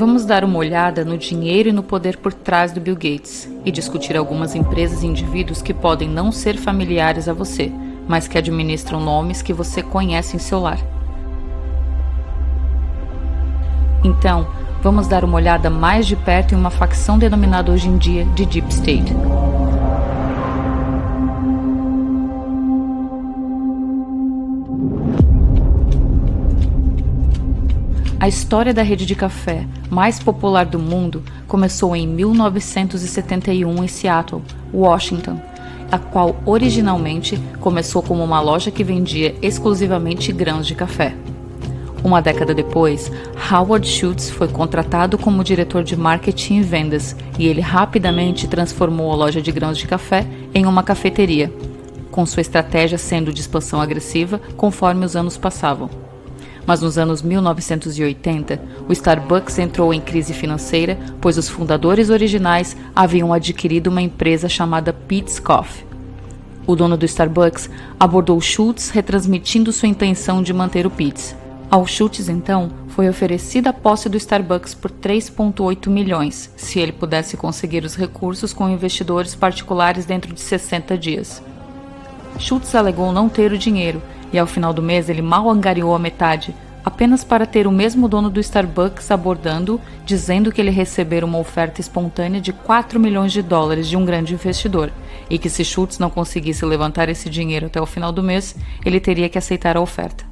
Vamos dar uma olhada no dinheiro e no poder por trás do Bill Gates e discutir algumas empresas e indivíduos que podem não ser familiares a você, mas que administram nomes que você conhece em seu lar. Então, vamos dar uma olhada mais de perto em uma facção denominada hoje em dia de Deep State. A história da rede de café mais popular do mundo começou em 1971 em Seattle, Washington, a qual originalmente começou como uma loja que vendia exclusivamente grãos de café. Uma década depois, Howard Schultz foi contratado como diretor de marketing e vendas e ele rapidamente transformou a loja de grãos de café em uma cafeteria, com sua estratégia sendo de expansão agressiva conforme os anos passavam. Mas nos anos 1980, o Starbucks entrou em crise financeira, pois os fundadores originais haviam adquirido uma empresa chamada Peet's Coffee. O dono do Starbucks abordou Schultz retransmitindo sua intenção de manter o Peet's. Ao Schultz, então, foi oferecida a posse do Starbucks por 3,8 milhões, se ele pudesse conseguir os recursos com investidores particulares dentro de 60 dias. Schultz alegou não ter o dinheiro, e ao final do mês ele mal angariou a metade, apenas para ter o mesmo dono do Starbucks abordando, dizendo que ele recebera uma oferta espontânea de 4 milhões de dólares de um grande investidor, e que se Schultz não conseguisse levantar esse dinheiro até o final do mês, ele teria que aceitar a oferta.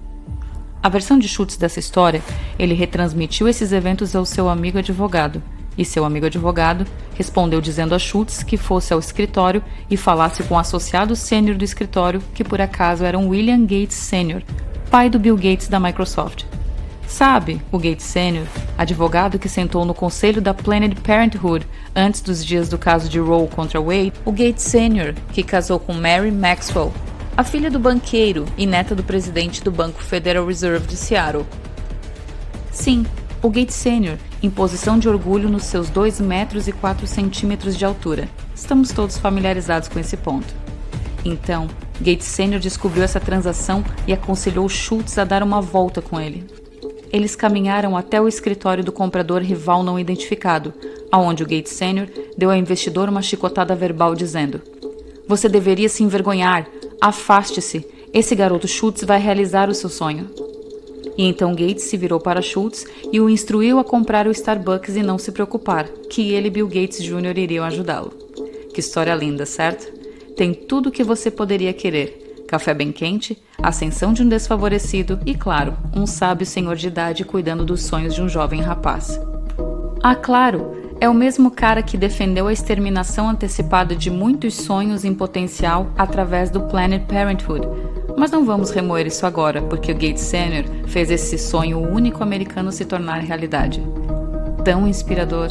A versão de Schultz dessa história, ele retransmitiu esses eventos ao seu amigo advogado, e seu amigo advogado respondeu dizendo a Schultz que fosse ao escritório e falasse com o associado sênior do escritório, que por acaso era um William Gates Sr., pai do Bill Gates da Microsoft. Sabe, o Gates Sr., advogado que sentou no conselho da Planned Parenthood antes dos dias do caso de Roe contra Wade, o Gates Sr., que casou com Mary Maxwell, a filha do banqueiro e neta do presidente do Banco Federal Reserve de Seattle. Sim, o Gates Sr., em posição de orgulho nos seus 2 metros e 4 centímetros de altura. Estamos todos familiarizados com esse ponto. Então, Gates Sr. descobriu essa transação e aconselhou Schultz a dar uma volta com ele. Eles caminharam até o escritório do comprador rival não identificado, aonde o Gates Sr. deu ao investidor uma chicotada verbal dizendo: "Você deveria se envergonhar, afaste-se, esse garoto Schultz vai realizar o seu sonho." E então Gates se virou para Schultz e o instruiu a comprar o Starbucks e não se preocupar, que ele e Bill Gates Jr. iriam ajudá-lo. Que história linda, certo? Tem tudo o que você poderia querer. Café bem quente, ascensão de um desfavorecido e, claro, um sábio senhor de idade cuidando dos sonhos de um jovem rapaz. Ah, claro! É o mesmo cara que defendeu a exterminação antecipada de muitos sonhos em potencial através do Planned Parenthood. Mas não vamos remoer isso agora, porque o Gates Sr. fez esse sonho único americano se tornar realidade. Tão inspirador,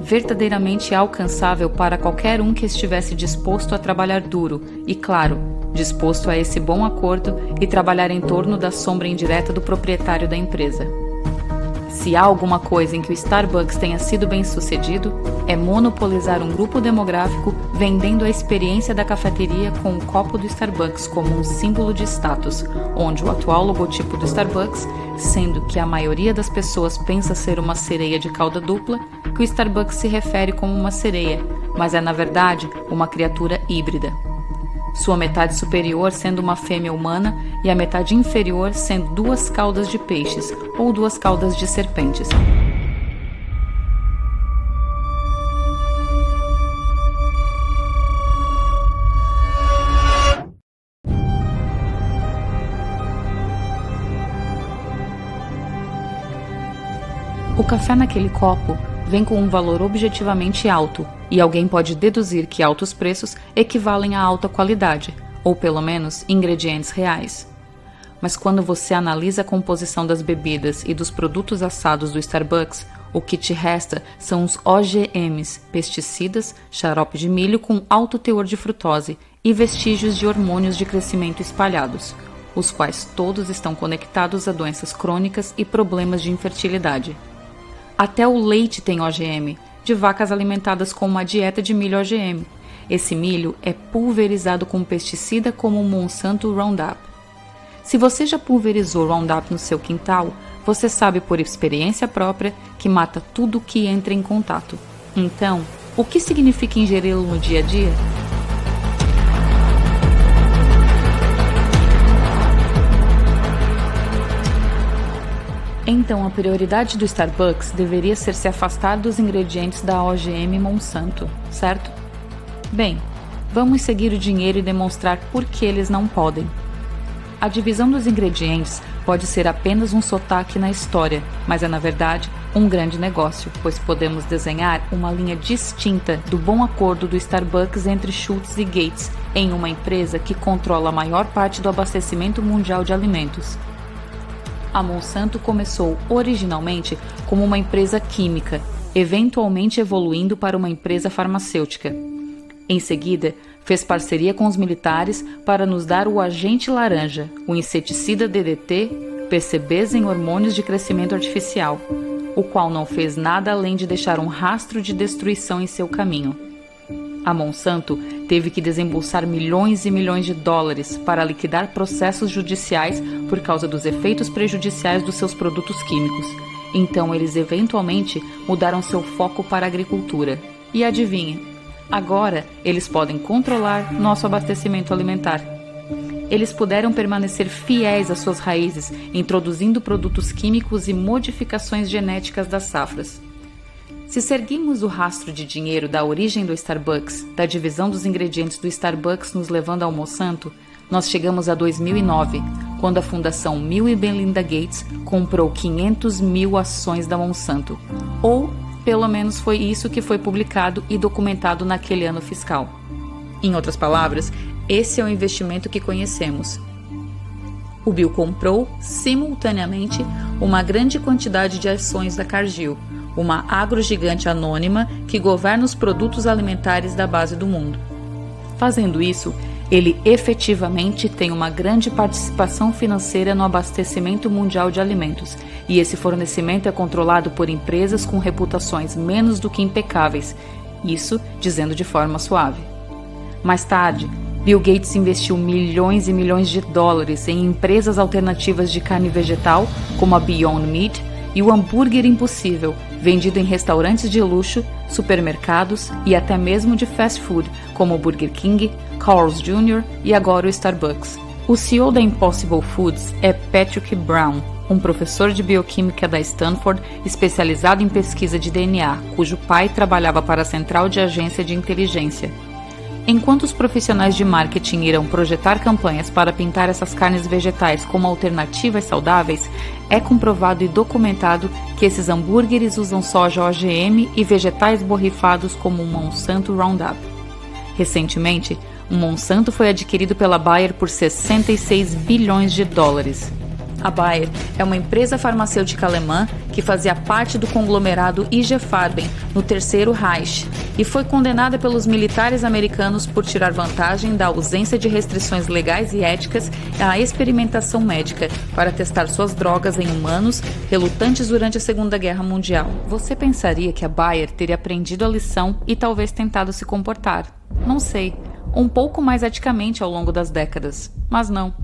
verdadeiramente alcançável para qualquer um que estivesse disposto a trabalhar duro e, claro, disposto a esse bom acordo e trabalhar em torno da sombra indireta do proprietário da empresa. Se há alguma coisa em que o Starbucks tenha sido bem sucedido, é monopolizar um grupo demográfico vendendo a experiência da cafeteria com o copo do Starbucks como um símbolo de status, onde o atual logotipo do Starbucks, sendo que a maioria das pessoas pensa ser uma sereia de cauda dupla, que o Starbucks se refere como uma sereia, mas é na verdade uma criatura híbrida. Sua metade superior sendo uma fêmea humana e a metade inferior sendo 2 caudas de peixes ou 2 caudas de serpentes. O café naquele copo vem com um valor objetivamente alto, e alguém pode deduzir que altos preços equivalem a alta qualidade, ou pelo menos ingredientes reais. Mas quando você analisa a composição das bebidas e dos produtos assados do Starbucks, o que te resta são os OGMs, pesticidas, xarope de milho com alto teor de frutose e vestígios de hormônios de crescimento espalhados, os quais todos estão conectados a doenças crônicas e problemas de infertilidade. Até o leite tem OGM, de vacas alimentadas com uma dieta de milho OGM. Esse milho é pulverizado com pesticida como o Monsanto Roundup. Se você já pulverizou Roundup no seu quintal, Você sabe por experiência própria que mata tudo que entra em contato. Então, o que significa ingeri-lo no dia a dia? Então, a prioridade do Starbucks deveria ser se afastar dos ingredientes da OGM Monsanto, certo? Bem, vamos seguir o dinheiro e demonstrar por que eles não podem. A divisão dos ingredientes pode ser apenas um sotaque na história, mas é na verdade um grande negócio, pois podemos desenhar uma linha distinta do bom acordo do Starbucks entre Schultz e Gates em uma empresa que controla a maior parte do abastecimento mundial de alimentos. A Monsanto começou originalmente como uma empresa química, eventualmente evoluindo para uma empresa farmacêutica. Em seguida, fez parceria com os militares para nos dar o agente laranja, o inseticida DDT, PCBs em hormônios de crescimento artificial, o qual não fez nada além de deixar um rastro de destruição em seu caminho. A Monsanto teve que desembolsar milhões e milhões de dólares para liquidar processos judiciais por causa dos efeitos prejudiciais dos seus produtos químicos. Então eles eventualmente mudaram seu foco para a agricultura. E adivinha? Agora eles podem controlar nosso abastecimento alimentar. Eles puderam permanecer fiéis às suas raízes, introduzindo produtos químicos e modificações genéticas das safras. Se seguirmos o rastro de dinheiro da origem do Starbucks, da divisão dos ingredientes do Starbucks nos levando ao Monsanto, nós chegamos a 2009, quando a Fundação Bill e Melinda Gates comprou 500 mil ações da Monsanto. Ou, pelo menos foi isso que foi publicado e documentado naquele ano fiscal. Em outras palavras, esse é o investimento que conhecemos. O Bill comprou, simultaneamente, uma grande quantidade de ações da Cargill, uma agrogigante anônima que governa os produtos alimentares da base do mundo. Fazendo isso, ele efetivamente tem uma grande participação financeira no abastecimento mundial de alimentos, e esse fornecimento é controlado por empresas com reputações menos do que impecáveis, isso dizendo de forma suave. Mais tarde, Bill Gates investiu milhões e milhões de dólares em empresas alternativas de carne vegetal, como a Beyond Meat, e o hambúrguer impossível, vendido em restaurantes de luxo, supermercados e até mesmo de fast food, como o Burger King, Carl's Jr. e agora o Starbucks. O CEO da Impossible Foods é Patrick Brown, um professor de bioquímica da Stanford especializado em pesquisa de DNA, cujo pai trabalhava para a Central de Agência de Inteligência. Enquanto os profissionais de marketing irão projetar campanhas para pintar essas carnes vegetais como alternativas saudáveis, é comprovado e documentado que esses hambúrgueres usam soja OGM e vegetais borrifados como o Monsanto Roundup. Recentemente, o Monsanto foi adquirido pela Bayer por 66 bilhões de dólares. A Bayer é uma empresa farmacêutica alemã que fazia parte do conglomerado IG Farben no Terceiro Reich e foi condenada pelos militares americanos por tirar vantagem da ausência de restrições legais e éticas à experimentação médica para testar suas drogas em humanos relutantes durante a Segunda Guerra Mundial. Você pensaria que a Bayer teria aprendido a lição e talvez tentado se comportar, não sei, um pouco mais eticamente ao longo das décadas, mas não.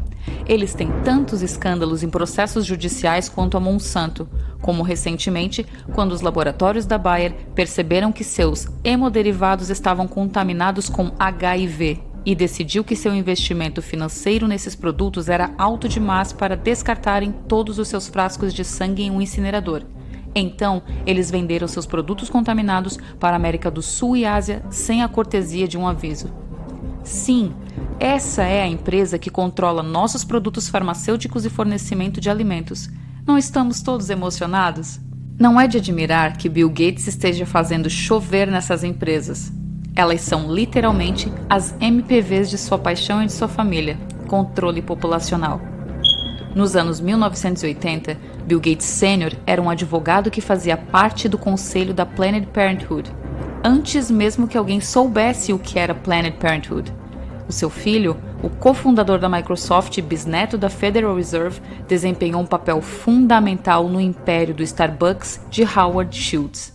Eles têm tantos escândalos em processos judiciais quanto a Monsanto, como recentemente, quando os laboratórios da Bayer perceberam que seus hemoderivados estavam contaminados com HIV e decidiu que seu investimento financeiro nesses produtos era alto demais para descartarem todos os seus frascos de sangue em um incinerador. Então, eles venderam seus produtos contaminados para a América do Sul e Ásia sem a cortesia de um aviso. Sim, essa é a empresa que controla nossos produtos farmacêuticos e fornecimento de alimentos. Não estamos todos emocionados? Não é de admirar que Bill Gates esteja fazendo chover nessas empresas. Elas são literalmente as MPVs de sua paixão e de sua família, controle populacional. Nos anos 1980, Bill Gates Sr. era um advogado que fazia parte do conselho da Planned Parenthood, antes mesmo que alguém soubesse o que era Planned Parenthood. O seu filho, o cofundador da Microsoft e bisneto da Federal Reserve, desempenhou um papel fundamental no império do Starbucks de Howard Schultz.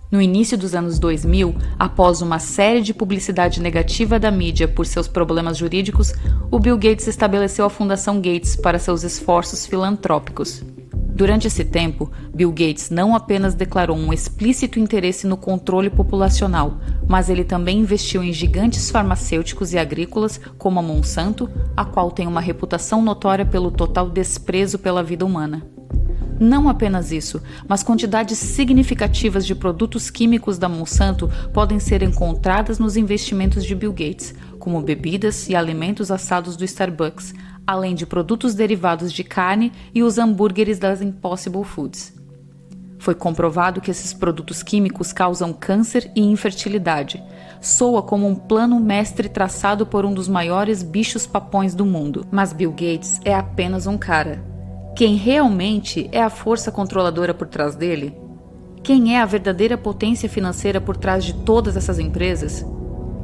No início dos anos 2000, após uma série de publicidade negativa da mídia por seus problemas jurídicos, o Bill Gates estabeleceu a Fundação Gates para seus esforços filantrópicos. Durante esse tempo, Bill Gates não apenas declarou um explícito interesse no controle populacional, mas ele também investiu em gigantes farmacêuticos e agrícolas como a Monsanto, a qual tem uma reputação notória pelo total desprezo pela vida humana. Não apenas isso, mas quantidades significativas de produtos químicos da Monsanto podem ser encontradas nos investimentos de Bill Gates, como bebidas e alimentos assados do Starbucks, além de produtos derivados de carne e os hambúrgueres das Impossible Foods. Foi comprovado que esses produtos químicos causam câncer e infertilidade. Soa como um plano mestre traçado por um dos maiores bichos-papões do mundo. Mas Bill Gates é apenas um cara. Quem realmente é a força controladora por trás dele? Quem é a verdadeira potência financeira por trás de todas essas empresas?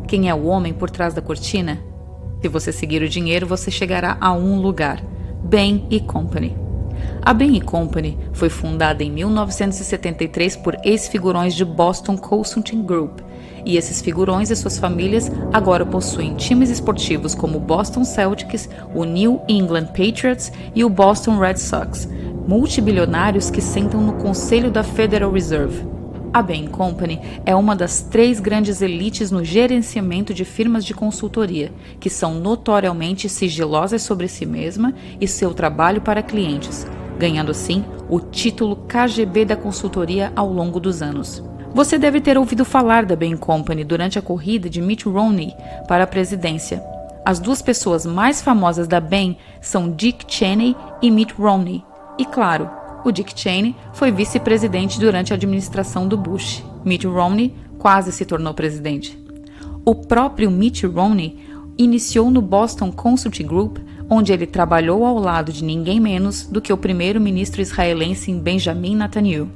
Quem é o homem por trás da cortina? Se você seguir o dinheiro, você chegará a um lugar: Bain & Company. A Bain & Company foi fundada em 1973 por ex-figurões de Boston Consulting Group, e esses figurões e suas famílias agora possuem times esportivos como o Boston Celtics, o New England Patriots e o Boston Red Sox, multibilionários que sentam no conselho da Federal Reserve. A Bain & Company é uma das 3 grandes elites no gerenciamento de firmas de consultoria, que são notoriamente sigilosas sobre si mesma e seu trabalho para clientes, ganhando assim o título KGB da consultoria ao longo dos anos. Você deve ter ouvido falar da Bain & Company durante a corrida de Mitt Romney para a presidência. As 2 pessoas mais famosas da Bain são Dick Cheney e Mitt Romney. E claro, o Dick Cheney foi vice-presidente durante a administração do Bush. Mitt Romney quase se tornou presidente. O próprio Mitt Romney iniciou no Boston Consulting Group, onde ele trabalhou ao lado de ninguém menos do que o primeiro-ministro israelense Benjamin Netanyahu.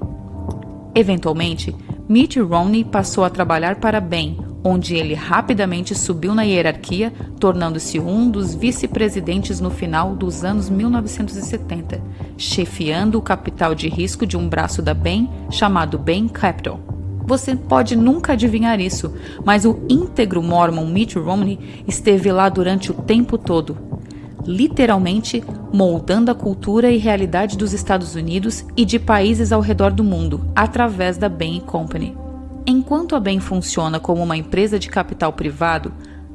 Eventualmente, Mitt Romney passou a trabalhar para a Bain, onde ele rapidamente subiu na hierarquia, tornando-se um dos vice-presidentes no final dos anos 1970, chefiando o capital de risco de um braço da Bain chamado Bain Capital. Você pode nunca adivinhar isso, mas o íntegro mormon Mitt Romney esteve lá durante o tempo todo, literalmente moldando a cultura e realidade dos Estados Unidos e de países ao redor do mundo, através da Bain & Company. Enquanto a Bain funciona como uma empresa de capital privado,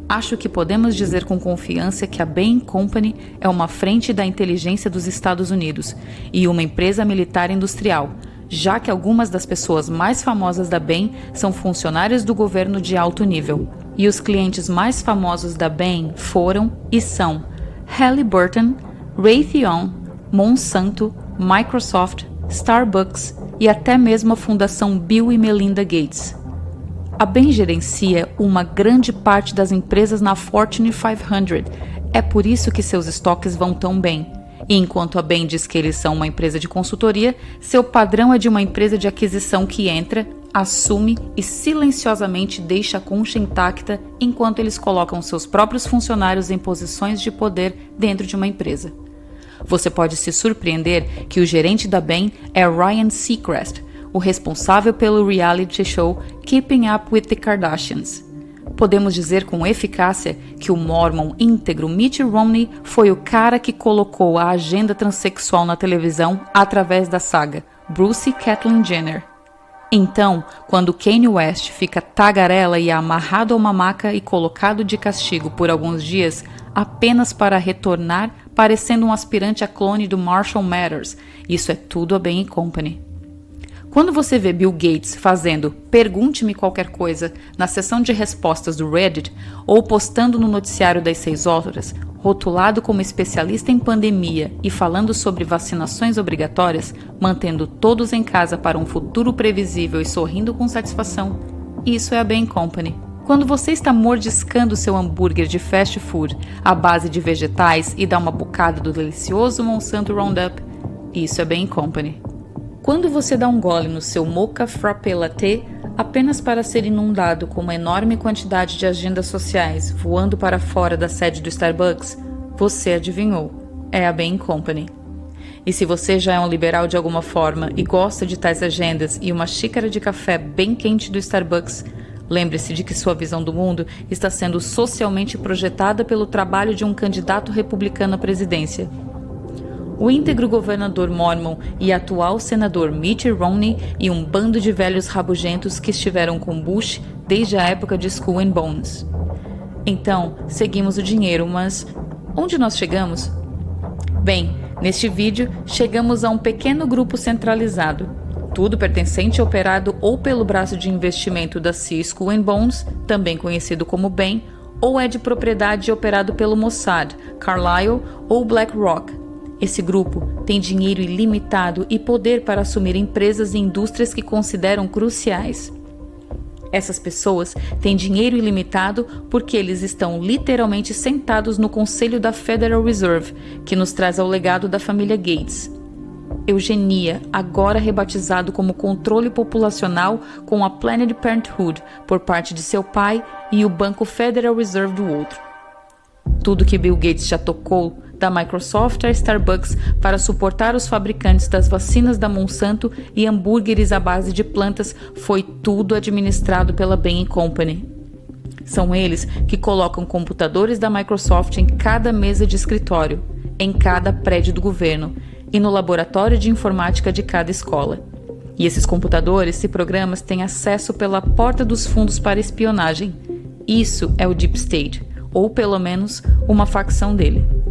acho que podemos dizer com confiança que a Bain & Company é uma frente da inteligência dos Estados Unidos e uma empresa militar industrial, já que algumas das pessoas mais famosas da Bain são funcionários do governo de alto nível. E os clientes mais famosos da Bain foram e são Halliburton, Raytheon, Monsanto, Microsoft, Starbucks e até mesmo a Fundação Bill e Melinda Gates. A Bain gerencia uma grande parte das empresas na Fortune 500, é por isso que seus estoques vão tão bem. E enquanto a Bain diz que eles são uma empresa de consultoria, seu padrão é de uma empresa de aquisição que entra, assume e silenciosamente deixa a concha intacta enquanto eles colocam seus próprios funcionários em posições de poder dentro de uma empresa. Você pode se surpreender que o gerente da Bain é Ryan Seacrest, o responsável pelo reality show Keeping Up with the Kardashians. Podemos dizer com eficácia que o mormon íntegro Mitt Romney foi o cara que colocou a agenda transexual na televisão através da saga Bruce e Caitlyn Jenner. Então, quando Kanye West fica tagarela e é amarrado a uma maca e colocado de castigo por alguns dias apenas para retornar parecendo um aspirante a clone do Marshall Mathers, isso é tudo a Bain & Company. Quando você vê Bill Gates fazendo "pergunte-me qualquer coisa" na seção de respostas do Reddit ou postando no noticiário das 6 horas, rotulado como especialista em pandemia e falando sobre vacinações obrigatórias, mantendo todos em casa para um futuro previsível e sorrindo com satisfação, isso é a Bain & Company. Quando você está mordiscando seu hambúrguer de fast food à base de vegetais e dá uma bocada do delicioso Monsanto Roundup, isso é Bain & Company. Quando você dá um gole no seu Mocha Frappé Latte, apenas para ser inundado com uma enorme quantidade de agendas sociais voando para fora da sede do Starbucks, você adivinhou, é a Bain & Company. E se você já é um liberal de alguma forma e gosta de tais agendas e uma xícara de café bem quente do Starbucks, lembre-se de que sua visão do mundo está sendo socialmente projetada pelo trabalho de um candidato republicano à presidência. O íntegro governador Mormon e atual senador Mitt Romney e um bando de velhos rabugentos que estiveram com Bush desde a época de Skull and Bones. Então, seguimos o dinheiro, mas onde nós chegamos? Bem, neste vídeo, chegamos a um pequeno grupo centralizado, tudo pertencente e operado ou pelo braço de investimento da Sea Skull and Bones, também conhecido como BAM, ou é de propriedade e operado pelo Mossad, Carlyle ou BlackRock. Esse grupo tem dinheiro ilimitado e poder para assumir empresas e indústrias que consideram cruciais. Essas pessoas têm dinheiro ilimitado porque eles estão literalmente sentados no conselho da Federal Reserve, que nos traz ao legado da família Gates. Eugenia, agora rebatizado como controle populacional com a Planned Parenthood por parte de seu pai e o Banco Federal Reserve do outro. Tudo que Bill Gates já tocou, da Microsoft a Starbucks, para suportar os fabricantes das vacinas da Monsanto e hambúrgueres à base de plantas, foi tudo administrado pela Bain & Company. São eles que colocam computadores da Microsoft em cada mesa de escritório, em cada prédio do governo e no laboratório de informática de cada escola. E esses computadores e programas têm acesso pela porta dos fundos para espionagem. Isso é o Deep State, ou pelo menos uma facção dele.